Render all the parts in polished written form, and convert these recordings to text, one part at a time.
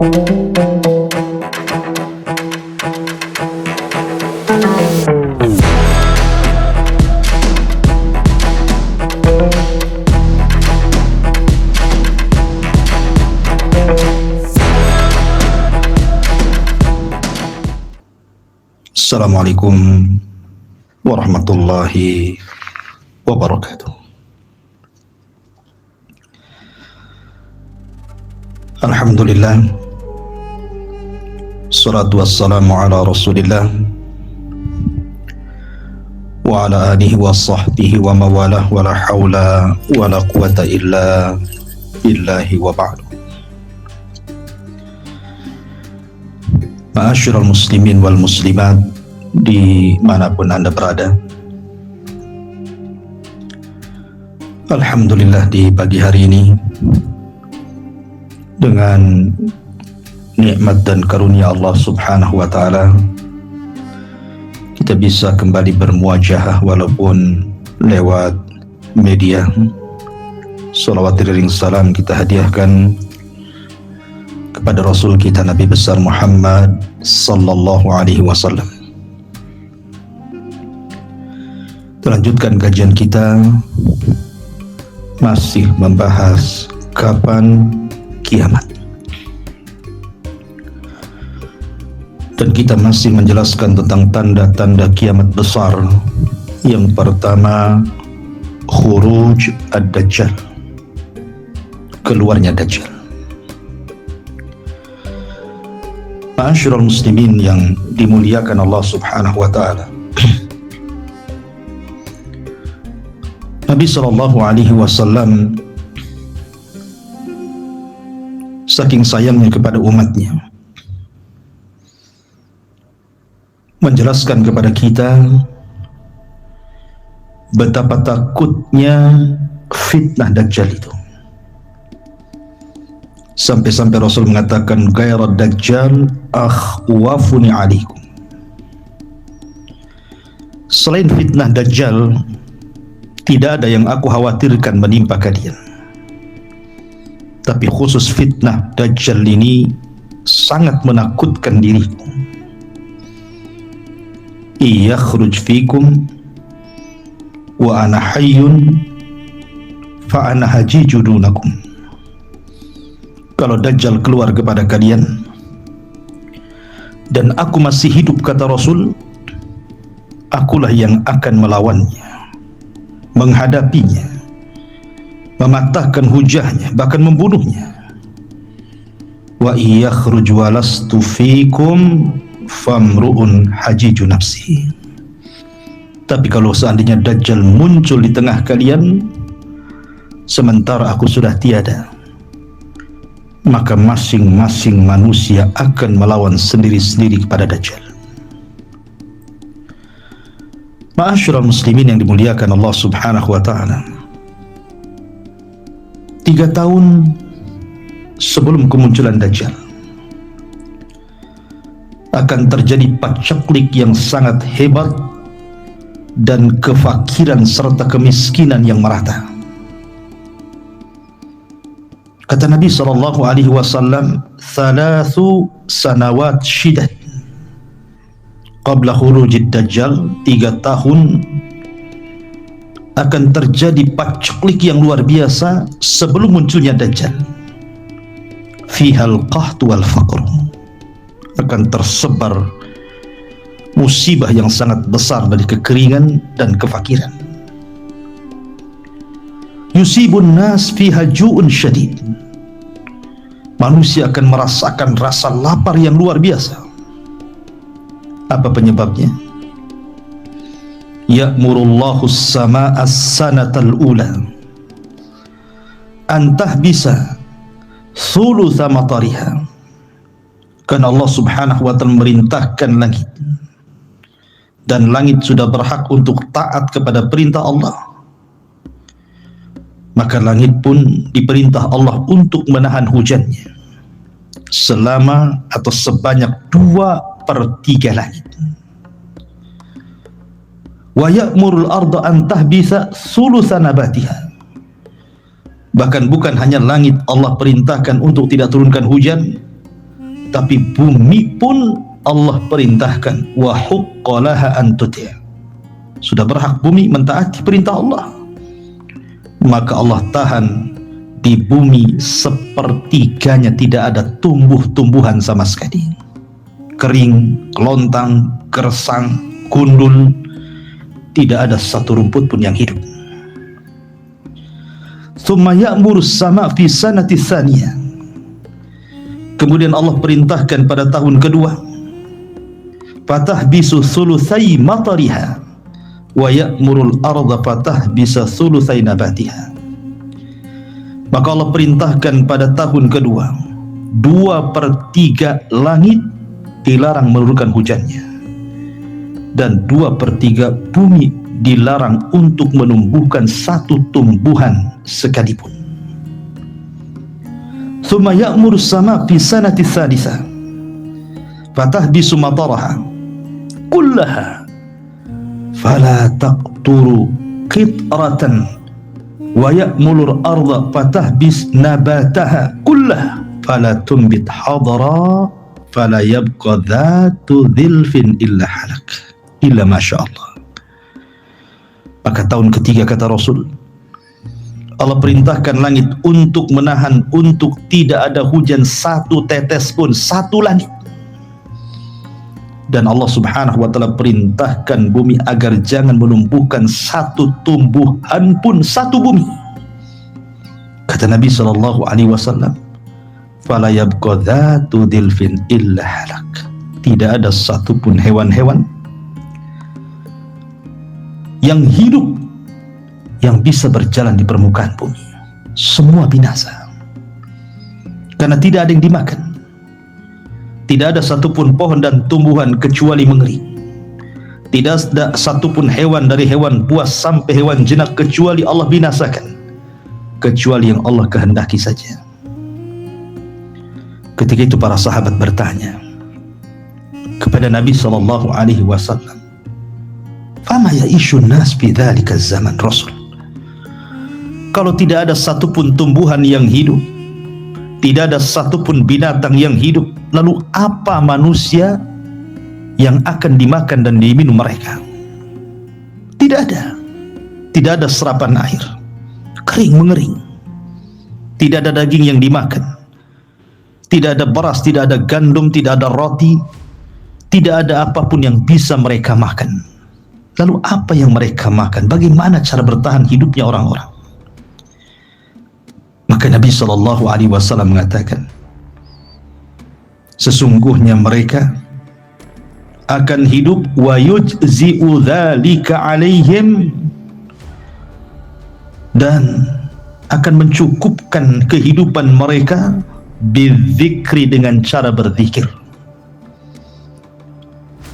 Assalamualaikum warahmatullahi wabarakatuh. Alhamdulillah, salatu wassalamu ala rasulillah wa ala alihi wa sahbihi wa mawalah wa la hawla wa la quwata illa billahi wa ba'du. Ma'asyiral muslimin wal muslimat dimanapun Anda berada, alhamdulillah di pagi hari ini dengan nikmat dan karunia Allah subhanahu wa ta'ala kita bisa kembali bermuajahah walaupun lewat media. Salawat iring salam kita hadiahkan kepada Rasul kita Nabi besar Muhammad sallallahu alaihi wasallam. Melanjutkan kajian kita masih membahas kapan kiamat, dan kita masih menjelaskan tentang tanda-tanda kiamat besar. Yang pertama, khuruj ad-dajjal, keluarnya Dajjal. Ma'asyiral muslimin yang dimuliakan Allah subhanahu wa ta'ala, Nabi sallallahu alaihi wasallam saking sayangnya kepada umatnya menjelaskan kepada kita betapa takutnya fitnah Dajjal itu. Sampai-sampai Rasul mengatakan, "Ghairad Dajjal akhwafuni alaikum." Selain fitnah Dajjal, tidak ada yang aku khawatirkan menimpa kalian. Tapi khusus fitnah Dajjal ini sangat menakutkan diriku. Iyakhruj fikum wa ana hayyun fa ana hajiju dunakum. Kalau Dajjal keluar kepada kalian dan aku masih hidup, kata Rasul, akulah yang akan melawannya, menghadapinya, mematahkan hujahnya, bahkan membunuhnya. Wa iyakhruj walastu fikum famru'un hajiju nafsi. Tapi kalau seandainya Dajjal muncul di tengah kalian sementara aku sudah tiada, maka masing-masing manusia akan melawan sendiri-sendiri kepada Dajjal. Ma'asyiral muslimin yang dimuliakan Allah subhanahu wa ta'ala, 3 tahun sebelum kemunculan Dajjal akan terjadi pacaklik yang sangat hebat dan kefakiran serta kemiskinan yang merata. Kata Nabi sallallahu alaihi wasallam, "Thalathu sanawat syiddah qabla khurujid Dajjal." 3 tahun akan terjadi paceklik yang luar biasa sebelum munculnya Dajjal. Fihal qahtu wal faqr, akan tersebar musibah yang sangat besar dari kekeringan dan kefakiran. Yusibun nas fiha ju'un syadid, manusia akan merasakan rasa lapar yang luar biasa. Apa penyebabnya? Ya'murullahu as-samaa'a as-sanatal ula antah bisa thulutha matariha. Karena Allah subhanahu wa ta'ala merintahkan langit, dan langit sudah berhak untuk taat kepada perintah Allah, maka langit pun diperintah Allah untuk menahan hujannya selama atau sebanyak 2/3 langit. Wa ya'murul arda an tahbitha thulutha nabatiha. Bahkan bukan hanya langit Allah perintahkan untuk tidak turunkan hujan, tapi bumi pun Allah perintahkan wa huqqalaha an tuti'. Sudah berhak bumi mentaati perintah Allah, maka Allah tahan di bumi sepertiganya tidak ada tumbuh-tumbuhan sama sekali. Kering, kelontang, gersang, gundul, tidak ada satu rumput pun yang hidup. Tsumma ya'muru as-sama' fi sanati tsaniyah. Kemudian Allah perintahkan pada tahun kedua, fatahbisu thulutsai matariha wa ya'murul arda fatahbisa thulutsai nabatiha. Maka Allah perintahkan pada tahun kedua, 2/3 langit dilarang menurunkan hujannya, dan 2/3 bumi dilarang untuk menumbuhkan satu tumbuhan sekalipun. Tsumma ya'muru as-sama' fi sanati tsalitsah fatahbisu mataraha kullaha fala taqturu qitratan wa ya'muru al-ardha fatahbis nabataha kullaha fala tumbit hadra fala yabqa dhatu dhilfin illa halak illa masya Allah. Maka tahun ketiga, kata Rasul, Allah perintahkan langit untuk menahan, untuk tidak ada hujan satu tetes pun, satu langit. Dan Allah subhanahu wa ta'ala perintahkan bumi agar jangan menumbuhkan satu tumbuhan pun, satu bumi. Kata Nabi SAW, fala yabqa dhatu dhilfin illa halak. Tidak ada satupun hewan-hewan yang hidup yang bisa berjalan di permukaan bumi. Semua binasa, karena tidak ada yang dimakan. Tidak ada satupun pohon dan tumbuhan kecuali mengering. Tidak ada satupun hewan dari hewan buas sampai hewan jinak kecuali Allah binasakan, kecuali yang Allah kehendaki saja. Ketika itu para sahabat bertanya kepada Nabi SAW, fama ya'ishun nas fi dzalika zaman Rasul. Kalau tidak ada satupun tumbuhan yang hidup, tidak ada satupun binatang yang hidup, lalu apa manusia yang akan dimakan dan diminum mereka? Tidak ada. Tidak ada serapan air, kering mengering. Tidak ada daging yang dimakan. Tidak ada beras, tidak ada gandum, tidak ada roti. Tidak ada apapun yang bisa mereka makan. Lalu apa yang mereka makan? Bagaimana cara bertahan hidupnya orang-orang? Maka Nabi SAW mengatakan, sesungguhnya mereka akan hidup wa yujzi'u dzalika 'alaihim, dan akan mencukupkan kehidupan mereka bidzikri, dengan cara berzikir,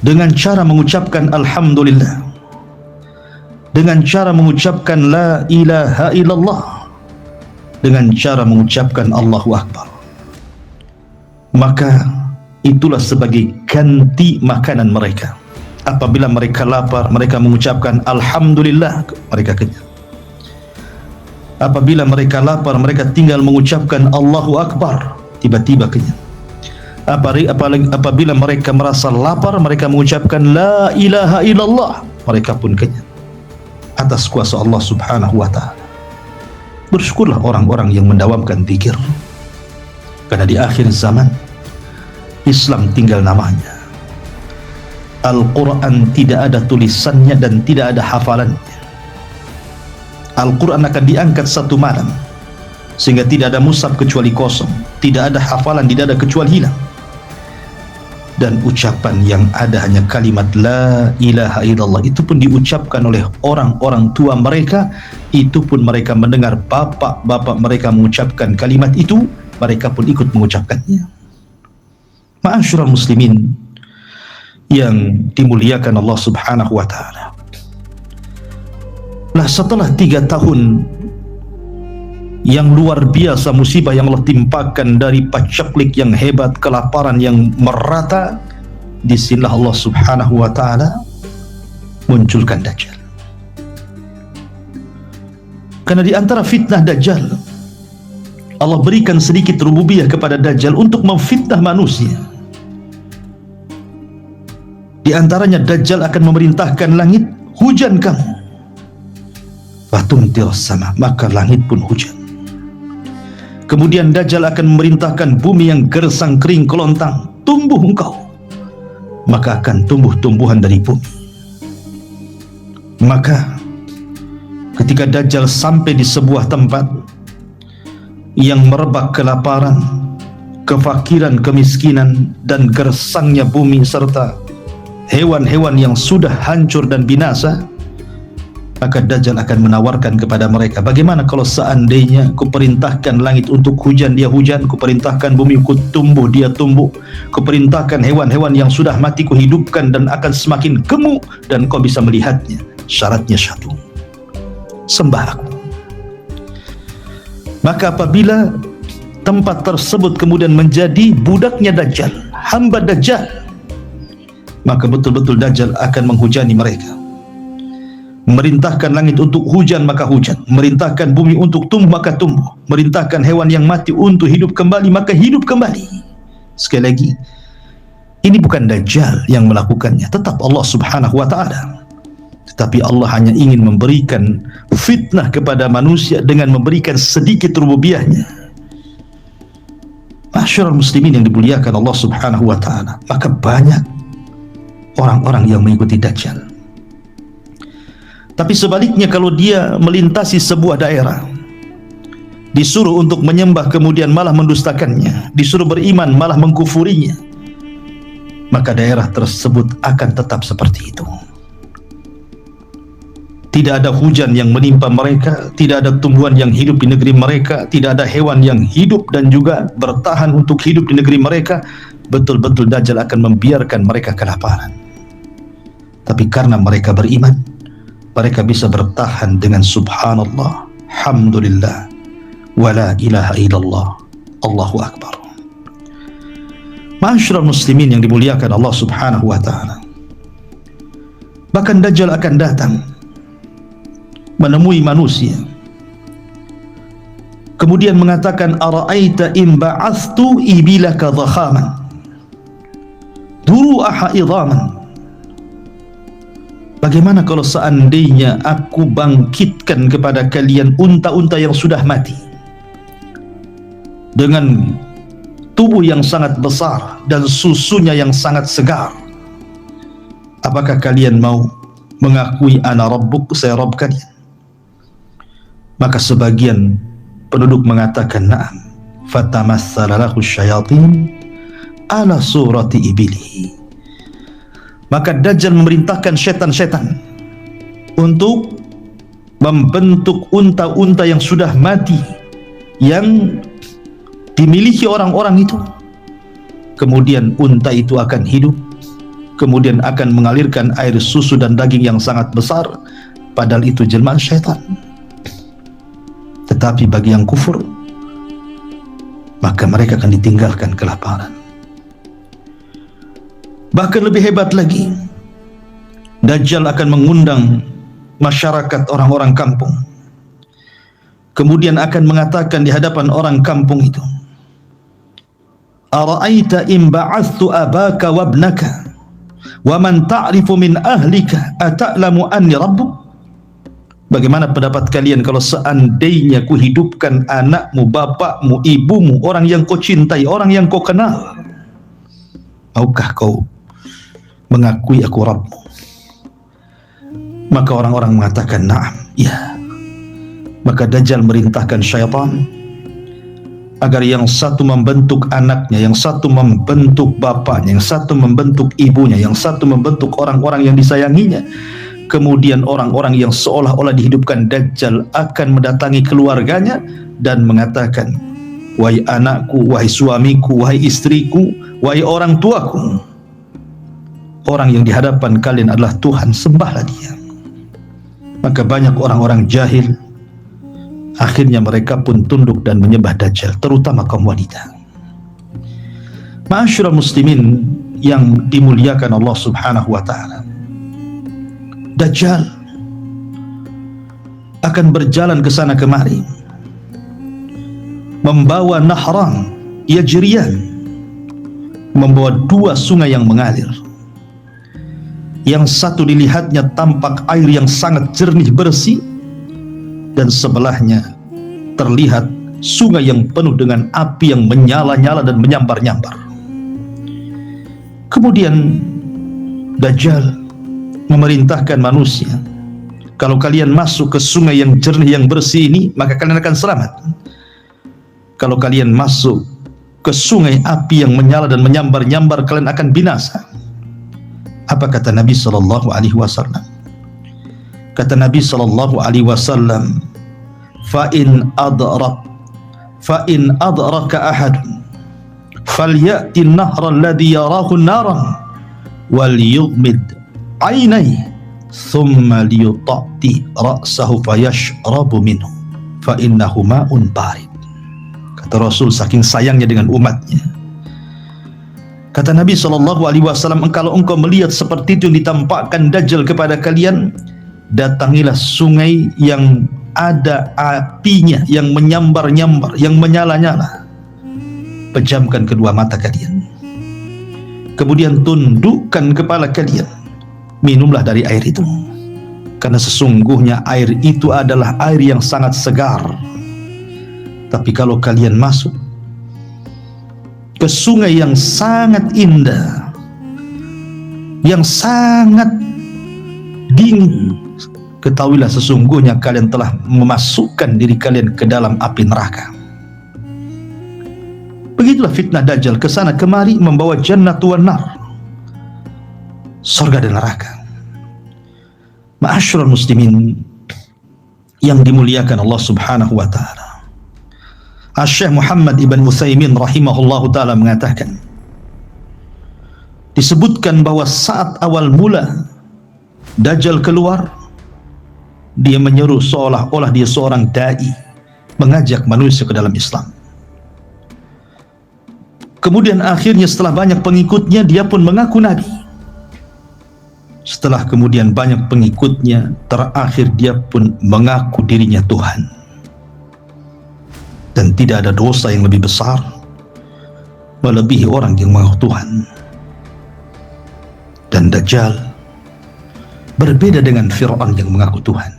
dengan cara mengucapkan alhamdulillah, dengan cara mengucapkan la ilaha illallah, dengan cara mengucapkan Allahu Akbar. Maka itulah sebagai ganti makanan mereka. Apabila mereka lapar, mereka mengucapkan alhamdulillah, mereka kenyang. Apabila mereka lapar, mereka tinggal mengucapkan Allahu Akbar, tiba-tiba kenyang. Apabila mereka merasa lapar, mereka mengucapkan la ilaha illallah, mereka pun kenyang atas kuasa Allah subhanahu wa ta'ala. Bersyukurlah orang-orang yang mendawamkan zikir, karena di akhir zaman Islam tinggal namanya. Al-Quran tidak ada tulisannya dan tidak ada hafalannya. Al-Quran akan diangkat satu malam, sehingga tidak ada mushaf kecuali kosong, tidak ada hafalan, tidak ada kecuali hilang. Dan ucapan yang ada hanya kalimat la ilaha illallah, itu pun diucapkan oleh orang-orang tua mereka. Itu pun mereka mendengar bapak-bapak mereka mengucapkan kalimat itu, mereka pun ikut mengucapkannya. Ma'asyiral muslimin yang dimuliakan Allah subhanahu wa ta'ala, nah setelah 3 tahun yang luar biasa musibah yang Allah timpakan, dari paceklik yang hebat, kelaparan yang merata, disinilah Allah subhanahu wa ta'ala munculkan Dajjal. Karena di antara fitnah Dajjal, Allah berikan sedikit rububiyah kepada Dajjal untuk memfitnah manusia. Di antaranya Dajjal akan memerintahkan langit, hujan kamu. Fatumtir sama, maka langit pun hujan. Kemudian Dajjal akan memerintahkan bumi yang gersang kering kelontang, tumbuh engkau, maka akan tumbuh tumbuhan dari bumi. Maka ketika Dajjal sampai di sebuah tempat yang merebak kelaparan, kefakiran, kemiskinan, dan gersangnya bumi serta hewan-hewan yang sudah hancur dan binasa, maka Dajjal akan menawarkan kepada mereka, bagaimana kalau seandainya kuperintahkan langit untuk hujan, dia hujan, kuperintahkan bumi untuk tumbuh, dia tumbuh, kuperintahkan hewan-hewan yang sudah mati kuhidupkan dan akan semakin gemuk, dan kau bisa melihatnya. Syaratnya satu, sembah aku. Maka apabila tempat tersebut kemudian menjadi budaknya Dajjal, hamba Dajjal, maka betul-betul Dajjal akan menghujani mereka. Merintahkan langit untuk hujan, maka hujan. Merintahkan bumi untuk tumbuh, maka tumbuh. Merintahkan hewan yang mati untuk hidup kembali, maka hidup kembali. Sekali lagi, ini bukan Dajjal yang melakukannya, tetap Allah subhanahu wa ta'ala. Tetapi Allah hanya ingin memberikan fitnah kepada manusia dengan memberikan sedikit rububiyahnya. Masyarul muslimin yang dimuliakan Allah subhanahu wa ta'ala, maka banyak orang-orang yang mengikuti Dajjal. Tapi sebaliknya, kalau dia melintasi sebuah daerah, disuruh untuk menyembah kemudian malah mendustakannya, disuruh beriman malah mengkufurinya, maka daerah tersebut akan tetap seperti itu. Tidak ada hujan yang menimpa mereka, tidak ada tumbuhan yang hidup di negeri mereka, tidak ada hewan yang hidup dan juga bertahan untuk hidup di negeri mereka. Betul-betul Dajjal akan membiarkan mereka kelaparan. Tapi karena mereka beriman, mereka bisa bertahan dengan subhanallah, alhamdulillah, wala ilaha illallah, Allahu akbar. Ma'asyiral muslimin yang dimuliakan Allah subhanahu wa ta'ala, bahkan Dajjal akan datang menemui manusia, kemudian mengatakan, ara'aita in ba'athtu ibilaka dhakhaman duru'aha idhaman, bagaimana kalau seandainya aku bangkitkan kepada kalian unta-unta yang sudah mati dengan tubuh yang sangat besar dan susunya yang sangat segar, apakah kalian mau mengakui ana rabbuk, saya Rabb kalian? Maka sebagian penduduk mengatakan na'am. Fatamassala lahu syayatin ala surati ibili. Maka Dajjal memerintahkan setan-setan untuk membentuk unta-unta yang sudah mati yang dimiliki orang-orang itu. Kemudian unta itu akan hidup, kemudian akan mengalirkan air susu dan daging yang sangat besar, padahal itu jelmaan syaitan. Tetapi bagi yang kufur, maka mereka akan ditinggalkan kelaparan. Bahkan lebih hebat lagi, Dajjal akan mengundang masyarakat orang-orang kampung, kemudian akan mengatakan di hadapan orang kampung itu, ara'aita in ba'athtu abaka wabnaka wa man ta'rifu min ahlika ata'lamu anni rabbuk. Bagaimana pendapat kalian kalau seandainya ku hidupkan anakmu, bapakmu, ibumu, orang yang kau cintai, orang yang kau kenal? Maukah kau mengakui aku Rabbmu? Maka orang-orang mengatakan na'am, ya. Maka Dajjal merintahkan syaitan agar yang satu membentuk anaknya, yang satu membentuk bapaknya, yang satu membentuk ibunya, yang satu membentuk orang-orang yang disayanginya. Kemudian orang-orang yang seolah-olah dihidupkan Dajjal akan mendatangi keluarganya dan mengatakan, wahai anakku, wahai suamiku, wahai istriku, wahai orang tuaku, orang yang di hadapan kalian adalah Tuhan, sembahlah dia. Maka banyak orang-orang jahil, akhirnya mereka pun tunduk dan menyembah Dajjal, terutama kaum wanita. Ma'asyiral muslimin yang dimuliakan Allah subhanahu wa ta'ala, Dajjal akan berjalan ke sana kemari, membawa nahran yajriyan, membawa dua sungai yang mengalir. Yang satu dilihatnya tampak air yang sangat jernih bersih, dan sebelahnya terlihat sungai yang penuh dengan api yang menyala-nyala dan menyambar-nyambar. Kemudian Dajjal memerintahkan manusia, kalau kalian masuk ke sungai yang jernih yang bersih ini, maka kalian akan selamat. Kalau kalian masuk ke sungai api yang menyala dan menyambar-nyambar, kalian akan binasa. Apa kata Nabi sallallahu alaihi wasallam? Kata Nabi sallallahu alaihi wasallam, fa in adraka ahadun falyati an-nahra alladhi yarahu an-naran wal yughmid 'ainayhi thumma liyutati ra'sahu fayashrabu minhu fa innahu ma'un barid. Kata Rasul saking sayangnya dengan umatnya, kata Nabi SAW, kalau engkau melihat seperti itu yang ditampakkan Dajjal kepada kalian, datangilah sungai yang ada apinya, yang menyambar-nyambar, yang menyala-nyala. Pejamkan kedua mata kalian, kemudian tundukkan kepala kalian, minumlah dari air itu, karena sesungguhnya air itu adalah air yang sangat segar. Tapi kalau kalian masuk ke sungai yang sangat indah, yang sangat dingin, ketahuilah sesungguhnya kalian telah memasukkan diri kalian ke dalam api neraka. Begitulah fitnah Dajjal, kesana kemari membawa jannatu wan nar, surga dan neraka. Ma'asyiral muslimin yang dimuliakan Allah Subhanahu wa taala, Syekh Muhammad Ibn Utsaimin rahimahullahu ta'ala mengatakan, disebutkan bahwa saat awal mula Dajjal keluar, dia menyeru seolah-olah dia seorang da'i, mengajak manusia ke dalam Islam. Kemudian akhirnya setelah banyak pengikutnya, dia pun mengaku nabi. Setelah kemudian banyak pengikutnya, terakhir dia pun mengaku dirinya Tuhan. Dan tidak ada dosa yang lebih besar melebihi orang yang mengaku Tuhan. Dan Dajjal berbeda dengan Fir'aun yang mengaku Tuhan,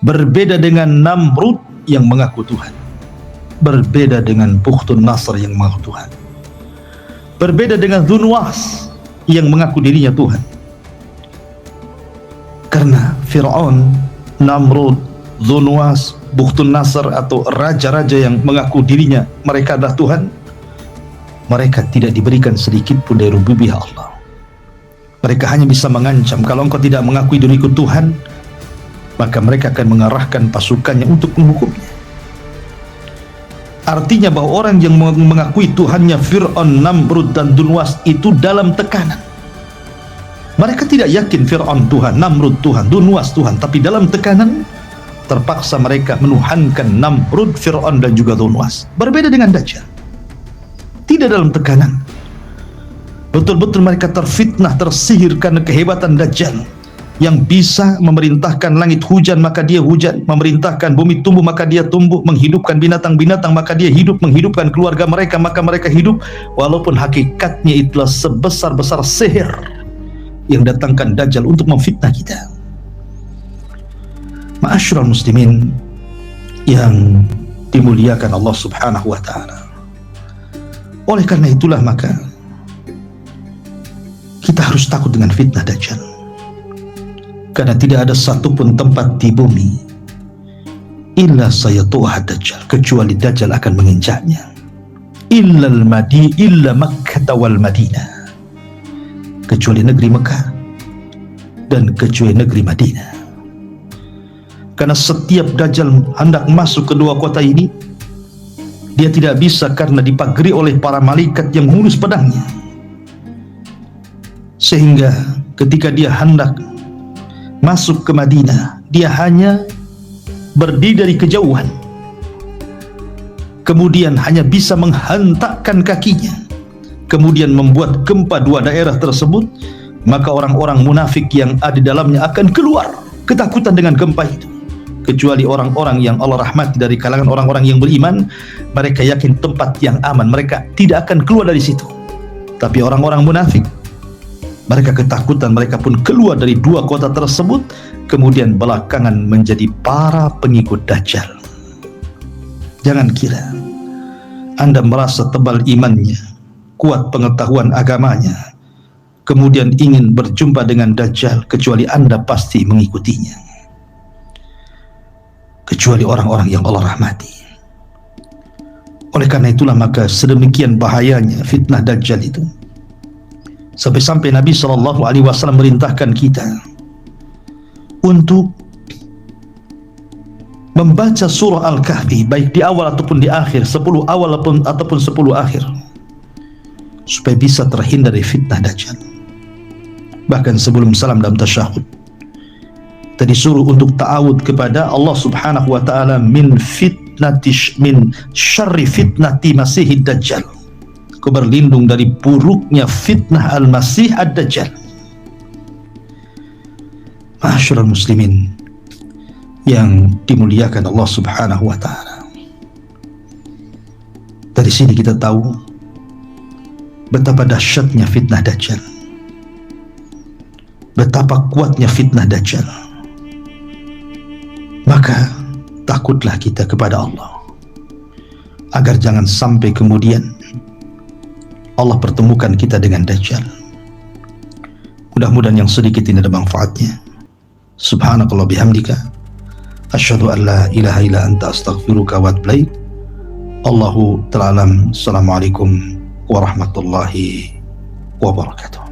berbeda dengan Namrud yang mengaku Tuhan, berbeda dengan Bukhtun Nasr yang mengaku Tuhan, berbeda dengan Dzunwas yang mengaku dirinya Tuhan. Karena Fir'aun, Namrud, Dzunwas, Bukhtun Nasr atau raja-raja yang mengaku dirinya mereka adalah Tuhan, mereka tidak diberikan sedikit pun dari rububiyah Allah. Mereka hanya bisa mengancam, kalau engkau tidak mengakui diriku Tuhan, maka mereka akan mengarahkan pasukannya untuk menghukumnya. Artinya bahwa orang yang mengakui Tuhannya Fir'aun, Namrud dan Dzunwas itu dalam tekanan. Mereka tidak yakin Fir'aun Tuhan, Namrud Tuhan, Dzunwas Tuhan, tapi dalam tekanan terpaksa mereka menuhankan Namrud, Fir'aun dan juga Dzunwas. Berbeda dengan Dajjal, tidak dalam tekanan. Betul-betul mereka terfitnah, tersihir karena kehebatan Dajjal yang bisa memerintahkan langit hujan maka dia hujan, memerintahkan bumi tumbuh maka dia tumbuh, menghidupkan binatang-binatang maka dia hidup, menghidupkan keluarga mereka maka mereka hidup, walaupun hakikatnya itulah sebesar-besar sihir yang datangkan Dajjal untuk memfitnah kita. Ma'asyiral muslimin yang dimuliakan Allah Subhanahu wa ta'ala, oleh karena itulah maka kita harus takut dengan fitnah Dajjal, karena tidak ada satupun tempat di bumi illa sayatuha Dajjal, kecuali Dajjal akan menginjaknya. Illa Makkah wal Madinah, kecuali negeri Mekah dan kecuali negeri Madinah. Karena setiap Dajjal hendak masuk ke dua kota ini, dia tidak bisa karena dipagari oleh para malaikat yang mulus pedangnya. Sehingga ketika dia hendak masuk ke Madinah, dia hanya berdiri dari kejauhan, kemudian hanya bisa menghentakkan kakinya, kemudian membuat gempa dua daerah tersebut, maka orang-orang munafik yang ada di dalamnya akan keluar ketakutan dengan gempa itu. Kecuali orang-orang yang Allah rahmati dari kalangan orang-orang yang beriman, mereka yakin tempat yang aman, mereka tidak akan keluar dari situ. Tapi orang-orang munafik Mereka ketakutan, mereka pun keluar dari dua kota tersebut, kemudian belakangan menjadi para pengikut Dajjal. Jangan kira Anda merasa tebal imannya, kuat pengetahuan agamanya, kemudian ingin berjumpa dengan Dajjal, kecuali Anda pasti mengikutinya, kecuali orang-orang yang Allah rahmati. Oleh karena itulah maka sedemikian bahayanya fitnah Dajjal itu, sampai-sampai Nabi SAW merintahkan kita untuk membaca surah Al-Kahfi baik di awal ataupun di akhir, 10 awal ataupun 10 akhir, supaya bisa terhindar dari fitnah Dajjal. Bahkan sebelum salam dalam tasyahud kita disuruh untuk ta'awud kepada Allah Subhanahu wa ta'ala min syarri fitnati Masihid Dajjal. Aku berlindung dari buruknya fitnah Al-Masih Ad-Dajjal. Ma'asyiral muslimin yang dimuliakan Allah Subhanahu wa ta'ala, dari sini kita tahu betapa dahsyatnya fitnah Dajjal, betapa kuatnya fitnah Dajjal. Maka takutlah kita kepada Allah, agar jangan sampai kemudian Allah pertemukan kita dengan Dajjal. Mudah-mudahan yang sedikit ini ada manfaatnya. Subhanakallah bihamdika, asyhadu an la ilaha illa anta astaghfiruka wa atubu ilaik. Allahu ta'ala alam. Assalamualaikum warahmatullahi wabarakatuh.